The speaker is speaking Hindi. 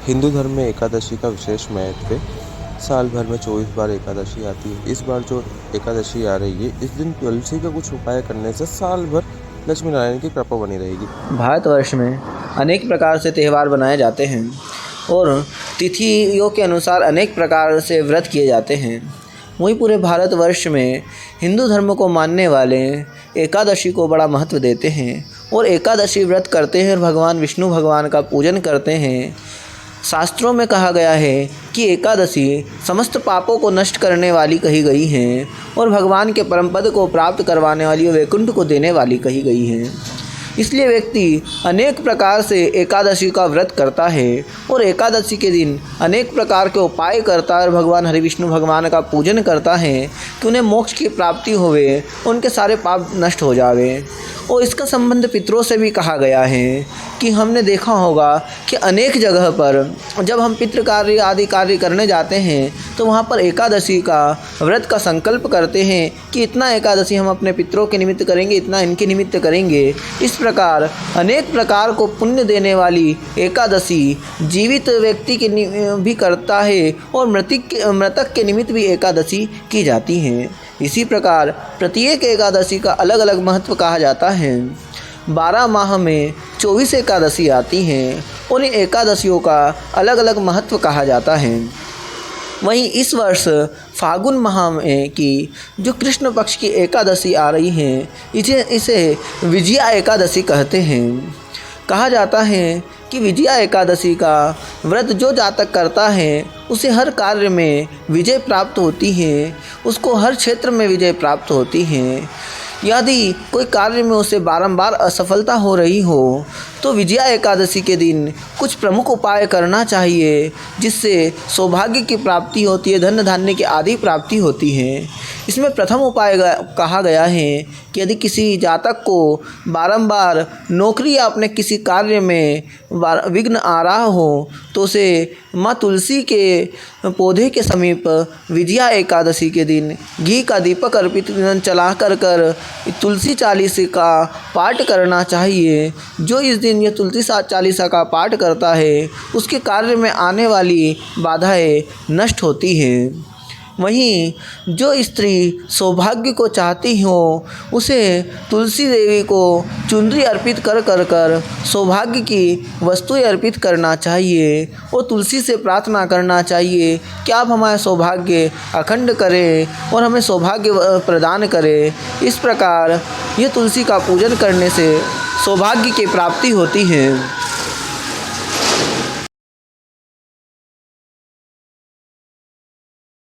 हिंदू धर्म में एकादशी का विशेष महत्व है। साल भर में 24 बार एकादशी आती है। इस बार जो एकादशी आ रही है, इस दिन तुलसी का कुछ उपाय करने से साल भर लक्ष्मी नारायण की कृपा बनी रहेगी। भारतवर्ष में अनेक प्रकार से त्यौहार बनाए जाते हैं और तिथियों के अनुसार अनेक प्रकार से व्रत किए जाते हैं। वहीं पूरे भारतवर्ष में हिंदू धर्म को मानने वाले एकादशी को बड़ा महत्व देते हैं और एकादशी व्रत करते हैं और भगवान विष्णु भगवान का पूजन करते हैं। शास्त्रों में कहा गया है कि एकादशी समस्त पापों को नष्ट करने वाली कही गई है और भगवान के परम पद को प्राप्त करवाने वाली और वैकुंठ को देने वाली कही गई है। इसलिए व्यक्ति अनेक प्रकार से एकादशी का व्रत करता है और एकादशी के दिन अनेक प्रकार के उपाय करता है और भगवान हरि विष्णु भगवान का पूजन करता है कि उन्हें मोक्ष की प्राप्ति होवे, उनके सारे पाप नष्ट हो जावे। और इसका संबंध पितरों से भी कहा गया है कि हमने देखा होगा कि अनेक जगह पर जब हम पितृ कार्य आदि कार्य करने जाते हैं तो वहाँ पर एकादशी का व्रत का संकल्प करते हैं कि इतना एकादशी हम अपने पितरों के निमित्त करेंगे, इतना इनके निमित्त करेंगे। इस प्रकार अनेक प्रकार को पुण्य देने वाली एकादशी जीवित व्यक्ति के भी करता है और मृतक के निमित्त भी एकादशी की जाती है। इसी प्रकार प्रत्येक एकादशी का अलग अलग महत्व कहा जाता है। 12 माह में 24 एकादशी आती हैं और इन एकादशियों का अलग अलग महत्व कहा जाता है। वहीं इस वर्ष फागुन माह में की जो कृष्ण पक्ष की एकादशी आ रही है, इसे विजया एकादशी कहते हैं। कहा जाता है कि विजया एकादशी का व्रत जो जातक करता है उसे हर कार्य में विजय प्राप्त होती है, उसको हर क्षेत्र में विजय प्राप्त होती है। यदि कोई कार्य में उसे बारंबार असफलता हो रही हो तो विजया एकादशी के दिन कुछ प्रमुख उपाय करना चाहिए जिससे सौभाग्य की प्राप्ति होती है, धन धान्य की आदि प्राप्ति होती है। इसमें प्रथम उपाय कहा गया है कि यदि किसी जातक को बारंबार नौकरी या अपने किसी कार्य में विघ्न आ रहा हो तो उसे माँ तुलसी के पौधे के समीप विजया एकादशी के दिन घी का दीपक अर्पित चला कर तुलसी चालीसा का पाठ करना चाहिए। जो इस दिन यह तुलसी चालीसा का पाठ करता है उसके कार्य में आने वाली बाधाएं नष्ट होती हैं। वहीं जो स्त्री सौभाग्य को चाहती हो उसे तुलसी देवी को चुनरी अर्पित कर सौभाग्य की वस्तुएं अर्पित करना चाहिए और तुलसी से प्रार्थना करना चाहिए कि आप हमारा सौभाग्य अखंड करें और हमें सौभाग्य प्रदान करें। इस प्रकार ये तुलसी का पूजन करने से सौभाग्य की प्राप्ति होती है।